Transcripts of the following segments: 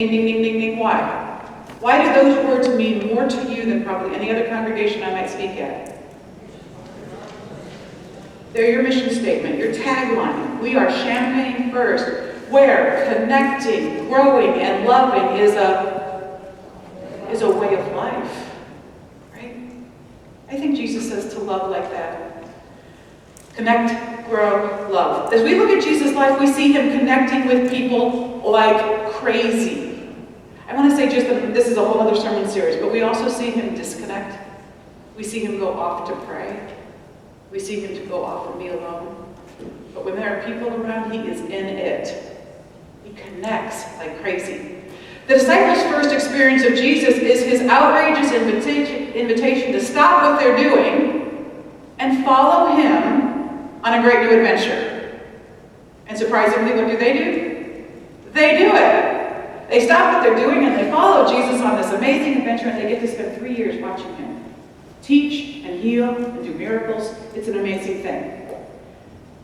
Ding, ding, ding, ding, ding. Why? Why do those words mean more to you than probably any other congregation I might speak at? They're your mission statement, your tagline. We are Champaign first, where connecting, growing, and loving is a way of life. Right? I think Jesus says to love like that. Connect, grow, love. As we look at Jesus' life, we see him connecting with people like crazy. I want to say this is a whole other sermon series, but we also see him disconnect. We see him go off to pray. We see him to go off and be alone. But when there are people around, he is in it. He connects like crazy. The disciples' first experience of Jesus is his outrageous invitation to stop what they're doing and follow him on a great new adventure. And surprisingly, what do? They do it. They stop what they're doing and they follow Jesus on this amazing adventure, and they get to spend 3 years watching him teach and heal and do miracles. It's an amazing thing.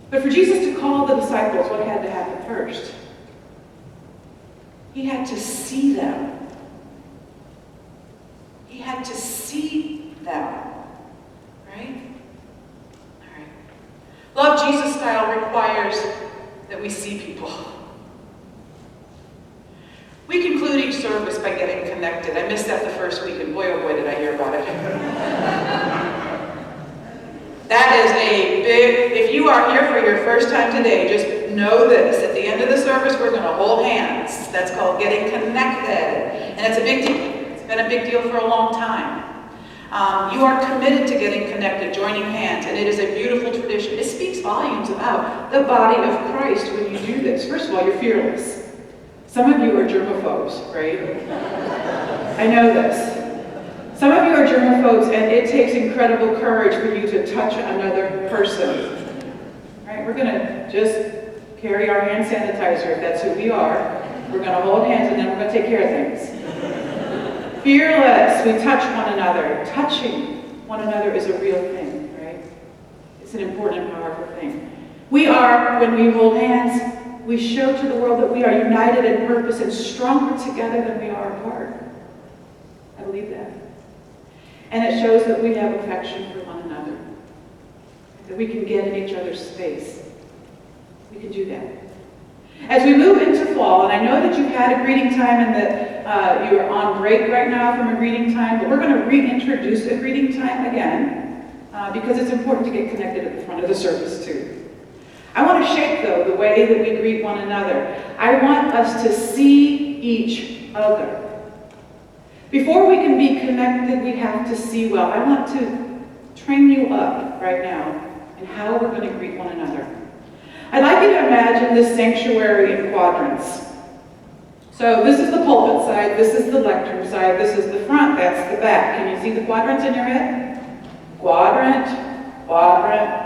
But for Jesus to call the disciples, what had to happen first? He had to see them. He had to see them. Right? All right. Love Jesus style requires that we see people. We conclude each service by getting connected. I missed that the first week, and boy, oh boy, did I hear about it. That is a big, if you are here for your first time today, just know this. At the end of the service, we're going to hold hands. That's called getting connected. And it's a big deal. It's been a big deal for a long time. You are committed to getting connected, joining hands, and it is a beautiful tradition. It speaks volumes about the body of Christ when you do this. First of all, you're fearless. Some of you are germaphobes, right? I know this. Some of you are germaphobes, and it takes incredible courage for you to touch another person. Right? We're going to just carry our hand sanitizer, if that's who we are. We're going to hold hands, and then we're going to take care of things. Fearless. We touch one another. Touching one another is a real thing, right? It's an important and powerful thing. We are, when we hold hands, we show to the world that we are united in purpose and stronger together than we are apart. I believe that. And it shows that we have affection for one another. That we can get in each other's space. We can do that. As we move into fall, and I know that you've had a greeting time and that you're on break right now from a greeting time, but we're going to reintroduce a greeting time again because it's important to get connected at the front of the service too. I want to shape, though, the way that we greet one another. I want us to see each other. Before we can be connected, we have to see well. I want to train you up right now in how we're going to greet one another. I'd like you to imagine this sanctuary in quadrants. So this is the pulpit side, this is the lectern side, this is the front, that's the back. Can you see the quadrants in your head? Quadrant, quadrant.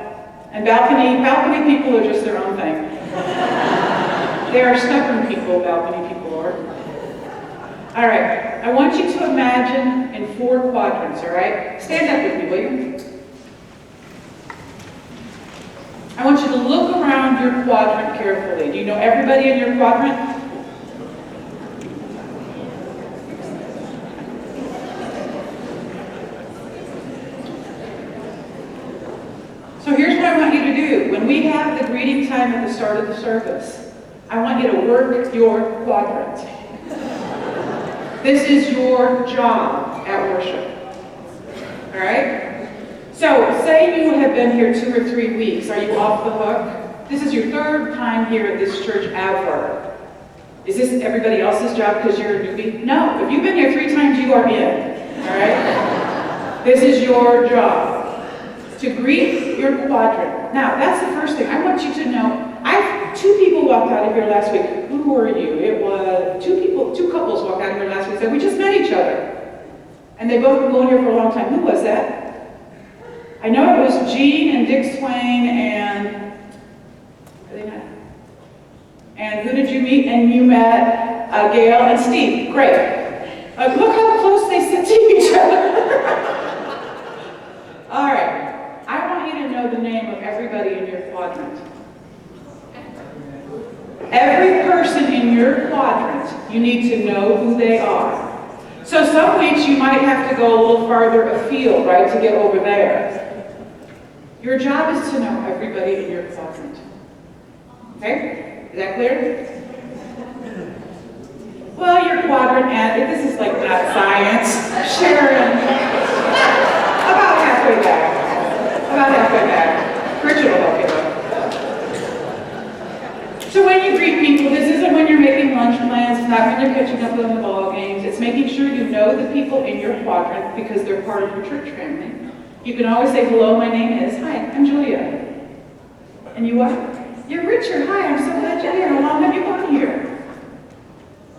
And balcony people are just their own thing. They are stubborn people, balcony people are. All right, I want you to imagine in 4 quadrants, all right? Stand up with me, will you? I want you to look around your quadrant carefully. Do you know everybody in your quadrant? So here's what I want you to do. When we have the greeting time at the start of the service, I want you to work your quadrant. This is your job at worship. All right? So say you have been here 2 or 3 weeks. Are you off the hook? This is your 3rd time here at this church ever. Is this everybody else's job because you're a newbie? No. If you've been here 3 times, you are in. All right? This is your job. To greet your quadrant. Now, that's the first thing. I want you to know, 2 people walked out of here last week. Who were you? It was 2 couples walked out of here last week and said, we just met each other. And they both been going here for a long time. Who was that? I know it was Jean and Dick Swain and, are they not? And who did you meet? And you met Gail and Steve. Great. Look how close they sit to each other. All right. I want you to know the name of everybody in your quadrant. Every person in your quadrant, You need to know who they are. So some weeks you might have to go a little farther afield, right, to get over there. Your job is to know everybody in your quadrant. Okay? Is that clear? Well, your quadrant, and this is like not science. Sharon. About halfway back. About halfway back. Richard will help you though. So when you greet people, this isn't when you're making lunch plans, it's not when you're catching up on the ball games, it's making sure you know the people in your quadrant because they're part of your church family. You can always say, hello, my name is, hi, I'm Julia. And you what? You're Richard, hi, I'm so glad you're here. How long have you been here?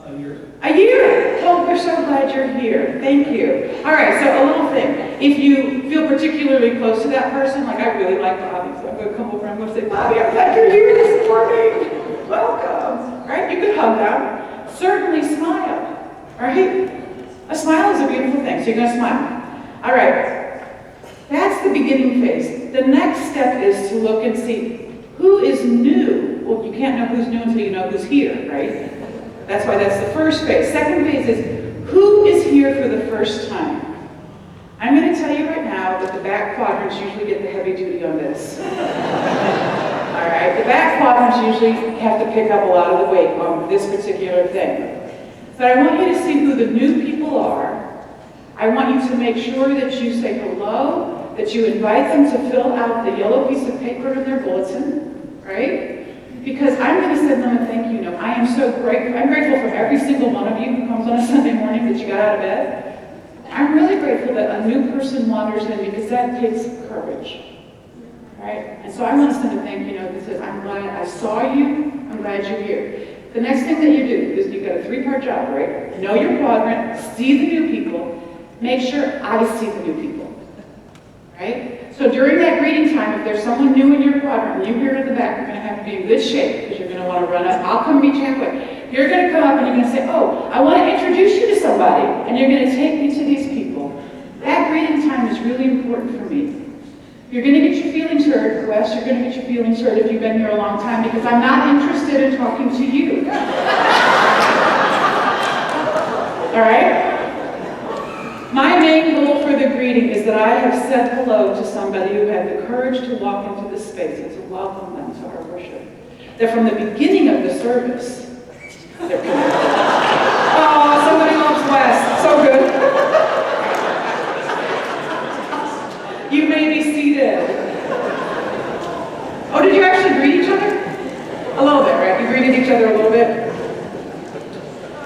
A year. A year? Oh, we're so glad you're here. Thank you. All right, so a little thing. If you feel particularly close to that person, like I really like Bobby, so I'm going to come over and I'm going to say, Bobby, I'm glad you're here this morning. Welcome. Right? You could hug them. Certainly smile. Right? A smile is a beautiful thing, so you're going to smile. All right. That's the beginning phase. The next step is to look and see who is new. Well, you can't know who's new until you know who's here, right? That's why that's the first phase. Second phase is who is here for the first time? I'm going to tell you right now that the back quadrants usually get the heavy duty on this. All right, the back quadrants usually have to pick up a lot of the weight on this particular thing. But I want you to see who the new people are. I want you to make sure that you say hello, that you invite them to fill out the yellow piece of paper in their bulletin, right? Because I'm going to send them a thank you note. I am so grateful. I'm grateful for every single one of you who comes on a Sunday morning that you got out of bed. I'm really grateful that a new person wanders in because that takes courage. Right? And so I want to send a thank you note that says, I'm glad I saw you, I'm glad you're here. The next thing that you do is you've got a three-part job, right? Know your quadrant, see the new people, make sure I see the new people. Right? So during that greeting time, if there's someone new in your quadrant, you here in the back, you're going to have to be in good shape because you're going to want to run up. I'll come meet you halfway. You're going to come up and you're going to say, oh, I want to introduce you to somebody. And you're going to take me to these people. That greeting time is really important for me. You're going to get your feelings hurt, Wes. You're going to get your feelings hurt if you've been here a long time because I'm not interested in talking to you. All right? My main goal for the greeting is that I have said hello to somebody who had the courage to walk into this space and to welcome them to our worship. That from the beginning of the service, they're connected. Oh, somebody loves Wes. So good. You may be seated. Oh, did you actually greet each other? A little bit, right? You greeted each other a little bit?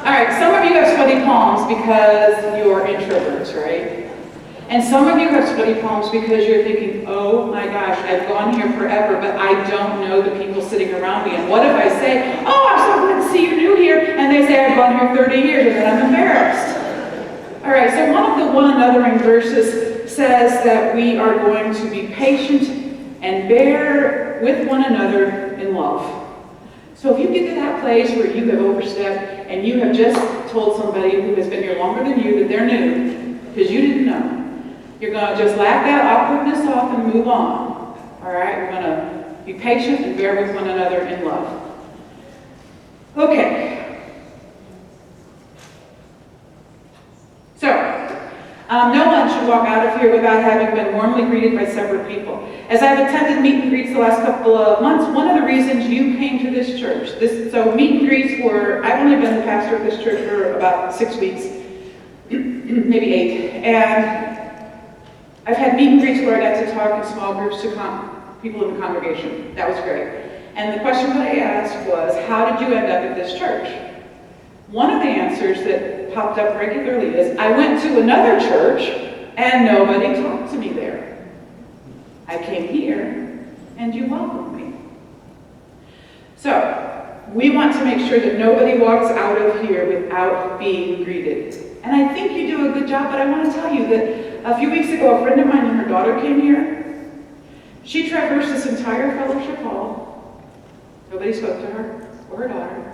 All right, some of you have sweaty palms because you're introverts, right? And some of you have sweaty palms because you're thinking, oh my gosh, I've gone here forever, but I don't know the people sitting around me. And what if I say, oh, I'm so glad to see you new here, and they say I've gone here 30 years, and then I'm embarrassed. All right, so one of the one anothering verses says that we are going to be patient and bear with one another in love. So if you get to that place where you have overstepped and you have just told somebody who has been here longer than you that they're new, because you didn't know, you're going to just laugh that awkwardness off and move on. All right? We're going to be patient and bear with one another in love. Okay. So, no one should walk out of here without having been warmly greeted by several people. As I've attended meet and greets the last couple of months, one of the reasons you came to this church, so meet and greets were, I've only been the pastor of this church for about 6 weeks, maybe 8, and I've had meet and greets where I got to talk in small groups to people in the congregation. That was great. And the question that I asked was, how did you end up at this church? One of the answers that popped up regularly is, I went to another church and nobody talked to me there. I came here and you welcomed me. So, we want to make sure that nobody walks out of here without being greeted. And I think you do a good job, but I want to tell you that a few weeks ago, a friend of mine and her daughter came here. She traversed this entire fellowship hall. Nobody spoke to her or her daughter.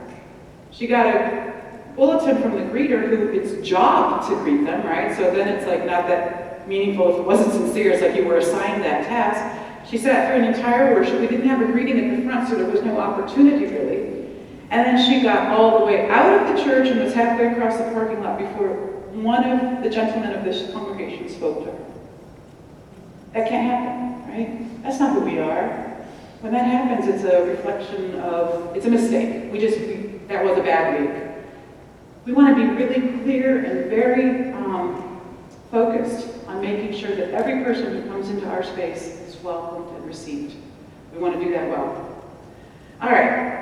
She got a bulletin from the greeter who it's job to greet them, right? So then it's like not that meaningful if it wasn't sincere. It's like you were assigned that task. She sat through an entire worship. We didn't have a greeting at the front, so there was no opportunity really. And then she got all the way out of the church and was halfway across the parking lot before one of the gentlemen of this congregation spoke to her. That can't happen, right? That's not who we are. When that happens, it's a reflection of, it's a mistake. That was a bad week. We want to be really clear and very focused on making sure that every person who comes into our space is welcomed and received. We want to do that well. All right.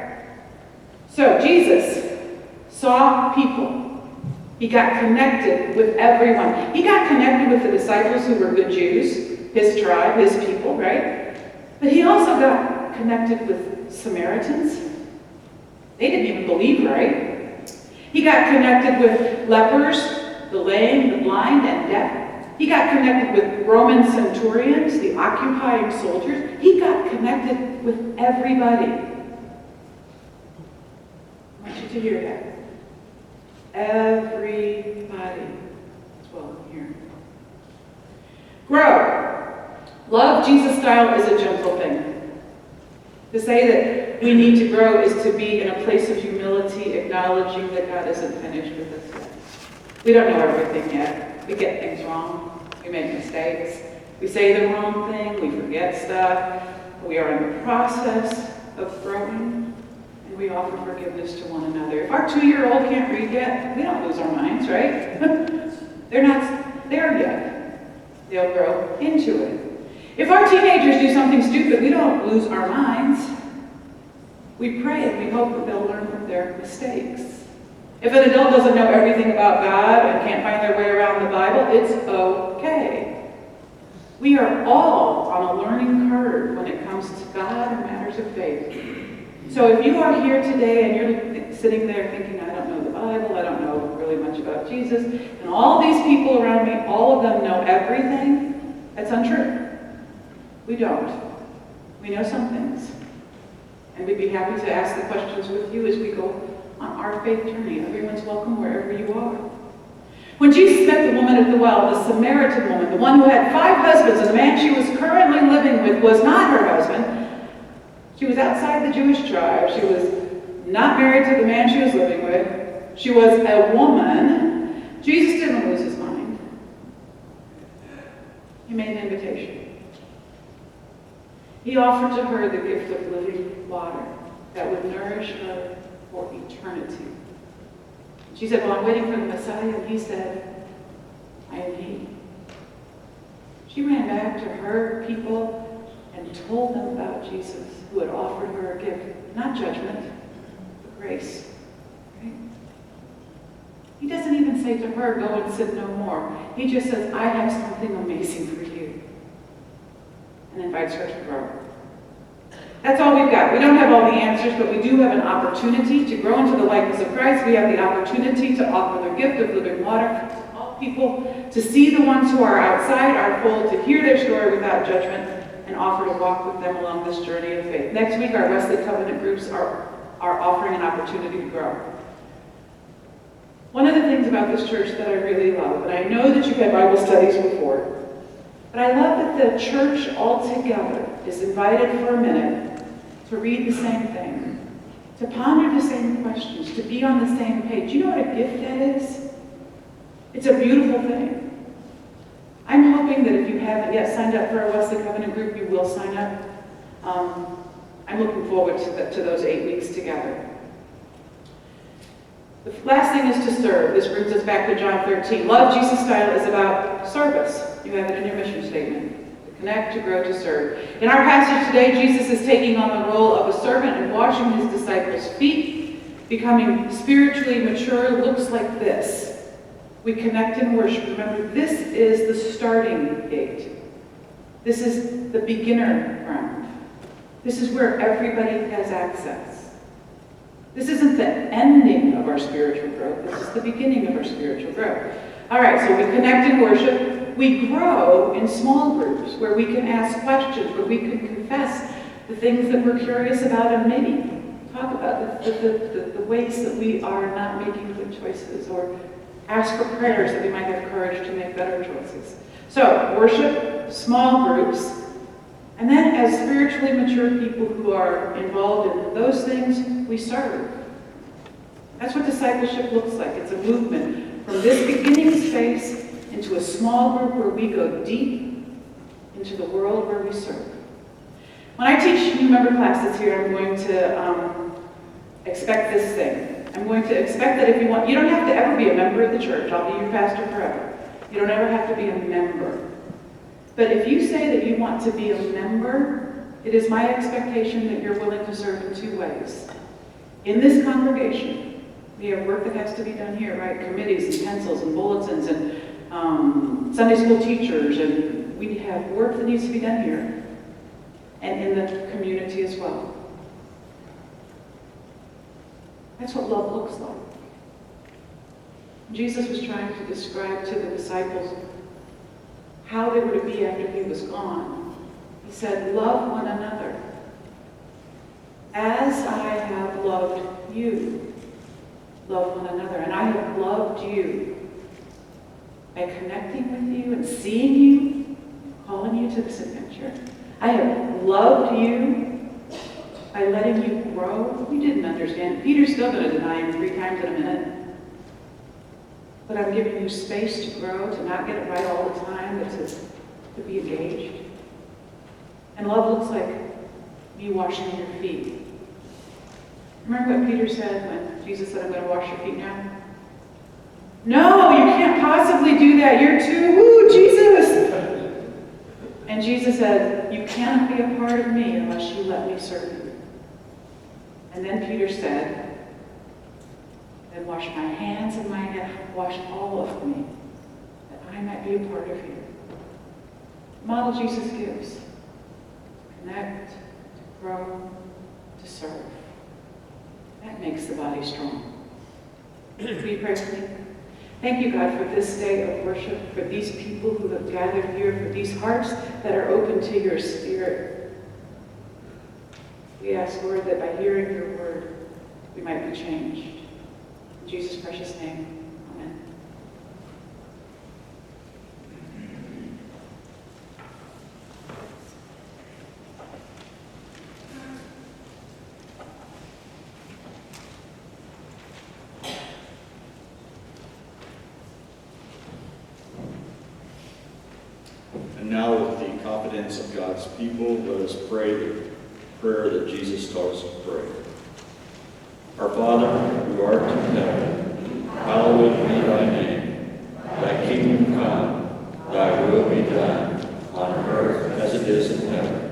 So Jesus saw people. He got connected with everyone. He got connected with the disciples who were good Jews, his tribe, his people, right? But he also got connected with Samaritans. They didn't even believe, right? He got connected with lepers, the lame, the blind, and deaf. He got connected with Roman centurions, the occupying soldiers. He got connected with everybody. I want you to hear that. Everybody is welcome here. Grow. Love Jesus style is a gentle thing. To say that we need to grow is to be in a place of humility, acknowledging that God isn't finished with us yet. We don't know everything yet. We get things wrong. We make mistakes. We say the wrong thing. We forget stuff. We are in the process of growing, and we offer forgiveness to one another. If our 2-year-old can't read yet, we don't lose our minds, right? They're not there yet. They'll grow into it. If our teenagers do something stupid, we don't lose our minds. We pray and we hope that they'll learn from their mistakes. If an adult doesn't know everything about God and can't find their way around the Bible, it's okay. We are all on a learning curve when it comes to God and matters of faith. So if you are here today and you're sitting there thinking, I don't know the Bible, I don't know really much about Jesus, and all these people around me, all of them know everything, that's untrue. We don't. We know some things. And we'd be happy to ask the questions with you as we go on our faith journey. Everyone's welcome wherever you are. When Jesus met the woman at the well, the Samaritan woman, the one who had 5 husbands, and the man she was currently living with was not her husband. She was outside the Jewish tribe. She was not married to the man she was living with. She was a woman. Jesus didn't lose his mind. He made an invitation. He offered to her the gift of living water that would nourish her for eternity. She said, well, I'm waiting for the Messiah. And he said, I am he. She ran back to her people and told them about Jesus, who had offered her a gift, not judgment, but grace. Right? He doesn't even say to her, go and sin no more. He just says, I have something amazing for you. And invites her to grow. That's all we've got. We don't have all the answers, but we do have an opportunity to grow into the likeness of Christ. We have the opportunity to offer the gift of living water to all people, to see the ones who are outside our fold, to hear their story without judgment, and offer to walk with them along this journey of faith. Next week, our Wesley Covenant groups are offering an opportunity to grow. One of the things about this church that I really love, and I know that you've had Bible studies before, but I love that the church altogether is invited for a minute to read the same thing, to ponder the same questions, to be on the same page. You know what a gift that is? It's a beautiful thing. I'm hoping that if you haven't yet signed up for a Wesley Covenant group, you will sign up. I'm looking forward to those 8 weeks together. The last thing is to serve. This brings us back to John 13. Love Jesus style is about service. You have it in your mission statement. To connect, to grow, to serve. In our passage today, Jesus is taking on the role of a servant and washing his disciples' feet. Becoming spiritually mature looks like this. We connect in worship. Remember, this is the starting gate. This is the beginner ground. This is where everybody has access. This isn't the ending of our spiritual growth. This is the beginning of our spiritual growth. All right, so we connect in worship. We grow in small groups where we can ask questions, where we can confess the things that we're curious about, and maybe talk about the ways that we are not making good choices, or ask for prayers that we might have courage to make better choices. So, worship, small groups, and then as spiritually mature people who are involved in those things, we serve. That's what discipleship looks like. It's a movement from this beginning space into a small group where we go deep into the world where we serve. When I teach new member classes here, I'm going to expect this thing. I'm going to expect that if you want, you don't have to ever be a member of the church. I'll be your pastor forever. You don't ever have to be a member. But if you say that you want to be a member, it is my expectation that you're willing to serve in two ways. In this congregation, we have work that has to be done here, right? Committees and pencils and bulletins and Sunday school teachers, and we have work that needs to be done here and in the community as well. That's what love looks like. Jesus was trying to describe to the disciples how they were to be after he was gone. He said, love one another as I have loved you. Love one another. And I have loved you by connecting with you and seeing you, calling you to this adventure. I have loved you by letting you grow. You didn't understand. Peter's still going to deny him 3 times in a minute. But I'm giving you space to grow, to not get it right all the time, but to be engaged. And love looks like me washing your feet. Remember what Peter said when Jesus said, I'm going to wash your feet now? No, you can't possibly do that. You're too, woo, Jesus! And Jesus said, you cannot be a part of me unless you let me serve you. And then Peter said, then wash my hands and my head, wash all of me, that I might be a part of you. The model Jesus gives: to connect, to grow, to serve. That makes the body strong. Will you pray for me? Thank you, God, for this day of worship, for these people who have gathered here, for these hearts that are open to your Spirit. We ask, Lord, that by hearing your word, we might be changed. In Jesus' precious name, amen. And now, with the confidence of God's people, let us pray the prayer that Jesus taught us to pray. Our Father, who art in heaven, hallowed be thy name. Thy kingdom come, thy will be done, on earth as it is in heaven.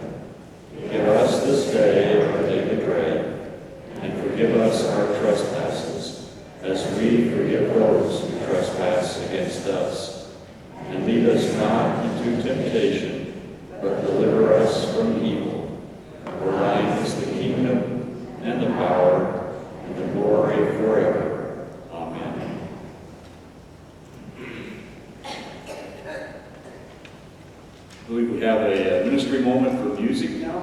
Give us this day our daily bread, and forgive us our trespasses, as we forgive those who trespass against us. And lead us not into temptation, but deliver us from evil. For thine is the kingdom, and the power, and the glory forever. Amen. I believe we have a ministry moment for music now.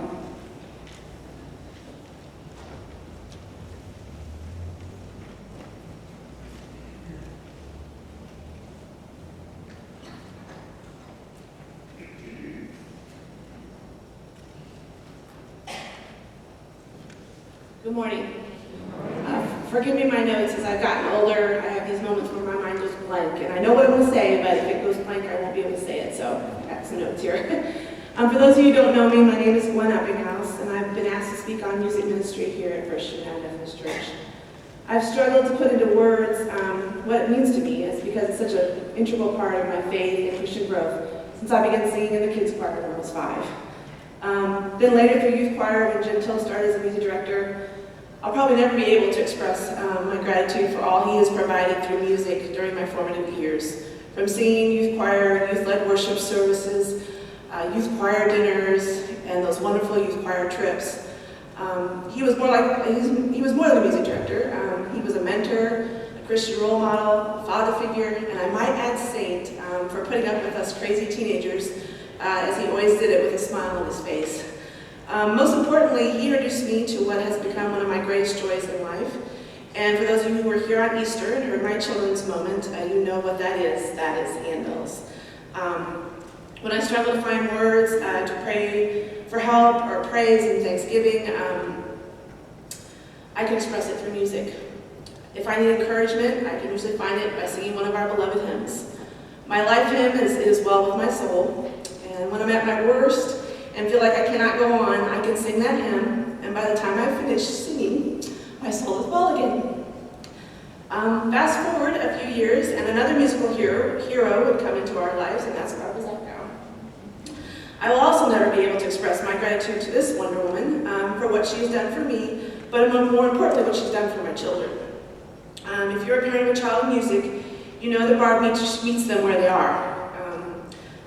Good morning. Forgive me my notes. As I've gotten older, I have these moments where my mind goes blank, and I know what I'm going to say, but if it goes blank, I won't be able to say it, so I got some notes here. For those of you who don't know me, my name is Gwen Eppinghaus, and I've been asked to speak on music ministry here at First United Methodist Church. I've struggled to put into words what it means to me. It's because it's such an integral part of my faith and Christian growth since I began singing in the kids' choir when I was 5. Then later through youth choir, when Jim Till started as a music director, I'll probably never be able to express my gratitude for all he has provided through music during my formative years. From singing youth choir, youth-led worship services, youth choir dinners, and those wonderful youth choir trips. He was more than a music director. He was a mentor, a Christian role model, a father figure, and I might add saint for putting up with us crazy teenagers, as he always did it with a smile on his face. Most importantly, he introduced me to what has become one of my greatest joys in life. And for those of you who were here on Easter and heard my children's moment, you know what that is. That is handbells. When I struggle to find words to pray for help or praise and thanksgiving, I can express it through music. If I need encouragement, I can usually find it by singing one of our beloved hymns. My life hymn is "It Is Well With My Soul," and when I'm at my worst and feel like I cannot go on, I can sing that hymn, and by the time I finish singing, my soul is well again. Fast forward a few years, and another musical hero would come into our lives, and that's Barbara Zachau. I will also never be able to express my gratitude to this Wonder Woman for what she has done for me, but more importantly, what she's done for my children. If you're a parent of a child in music, you know that Barb meets them where they are.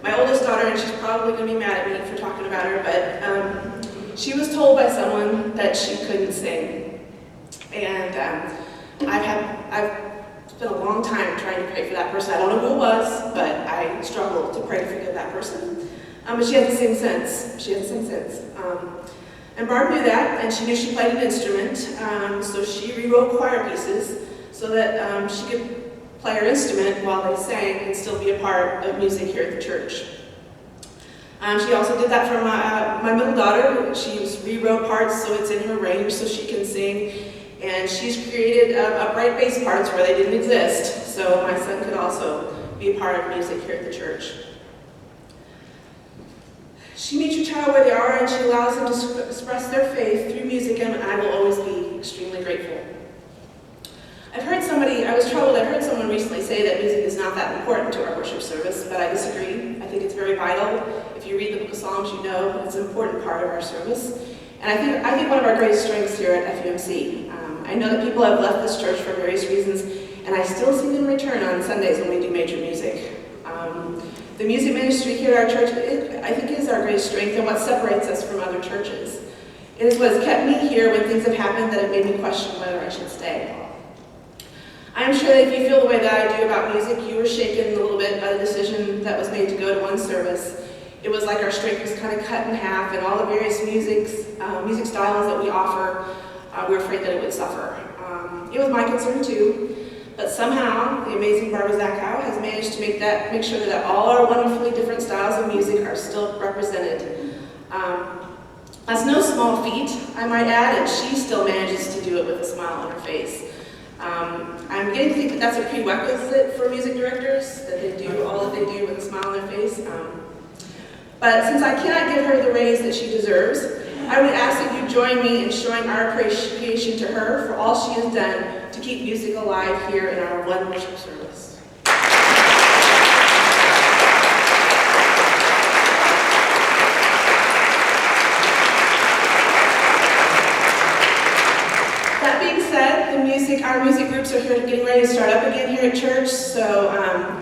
My oldest daughter, and she's probably going to be mad at me for talking about her, but she was told by someone that she couldn't sing. And I've spent a long time trying to pray for that person. I don't know who it was, but I struggled to pray to forgive that person. But she hasn't sing since. And Barb knew that, and she knew she played an instrument, so she rewrote choir pieces so that she could play her instrument while they sang and still be a part of music here at the church. She also did that for my middle daughter. She's rewrote parts so it's in her range so she can sing, and she's created upright bass parts where they didn't exist, so my son could also be a part of music here at the church. She meets your child where they are, and she allows them to express their faith through music, and I will always be extremely grateful. I heard someone recently say that music is not that important to our worship service, but I disagree. I think it's very vital. If you read the book of Psalms, you know it's an important part of our service. And I think one of our greatest strengths here at FUMC. I know that people have left this church for various reasons, and I still see them return on Sundays when we do major music. The music ministry here at our church, I think, is our greatest strength and what separates us from other churches. It is what has kept me here when things have happened that have made me question whether I should stay. I'm sure that if you feel the way that I do about music, you were shaken a little bit by the decision that was made to go to one service. It was like our strength was kind of cut in half, and all the various music styles that we offer, we were afraid that it would suffer. It was my concern too, but somehow the amazing Barbara Zachau has managed to make sure that all our wonderfully different styles of music are still represented. That's no small feat, I might add, and she still manages to do it with a smile on her face. I'm beginning to think that that's a prerequisite for music directors, that they do all that they do with a smile on their face. But since I cannot give her the raise that she deserves, I would ask that you join me in showing our appreciation to her for all she has done to keep music alive here in our one worship service. That being said, our music groups are getting ready to start up again here at church, so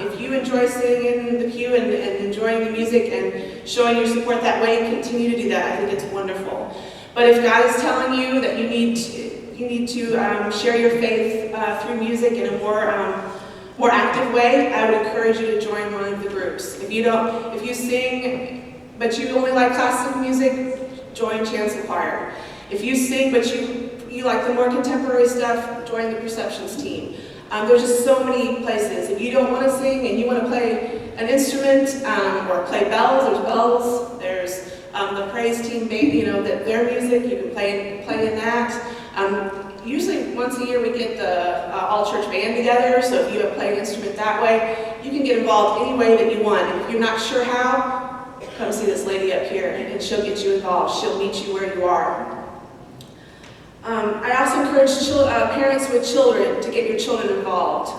if you enjoy sitting in the pew and enjoying the music and showing your support that way, continue to do that. I think it's wonderful. But if God is telling you that you need to share your faith through music in a more active way, I would encourage you to join one of the groups. If you sing but you only like classical music, join chancel choir. If you sing but you like the more contemporary stuff, join the perceptions team. There's just so many places. If you don't want to sing and you want to play an instrument or play bells, there's bells. There's the praise team, their music, you can play in that. Usually once a year we get the all-church band together, so if you have played an instrument that way, you can get involved any way that you want. And if you're not sure how, come see this lady up here and she'll get you involved. She'll meet you where you are. I also encourage parents with children to get your children involved.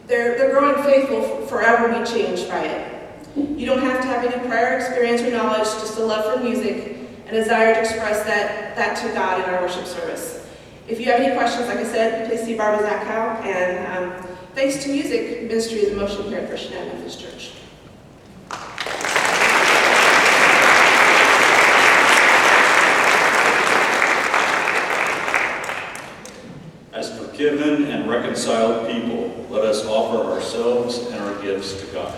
Their growing faith will forever be changed by it. You don't have to have any prior experience or knowledge, just a love for music and a desire to express that to God in our worship service. If you have any questions, like I said, please see Barbara Zachau, and thanks to music, ministry is in motion here at First United Methodist Church. As forgiven and reconciled people, let us offer ourselves and our gifts to God.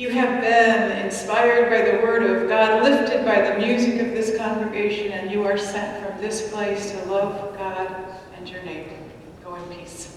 You have been inspired by the Word of God, lifted by the music of this congregation, and you are sent from this place to love God and your neighbor. Go in peace.